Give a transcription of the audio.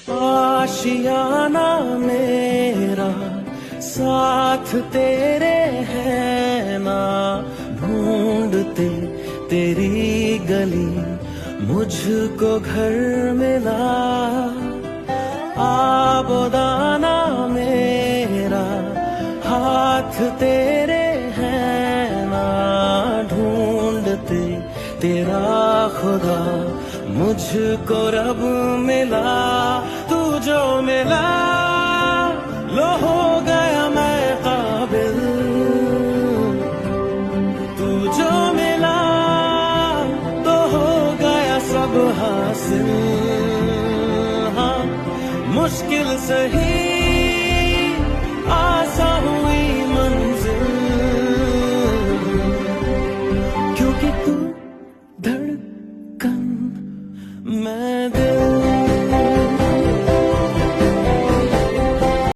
आशियाना मेरा साथ तेरे है ना, ढूंढते तेरी गली मुझको घर मिला। आबोदाना मेरा हाथ तेरे है ना, ढूंढते तेरा खुदा मुझको रब मिला। तू जो मिला लो हो गया मैं काबिल, तू जो मिला तो हो गया सब हासिल। हाँ मुश्किल सही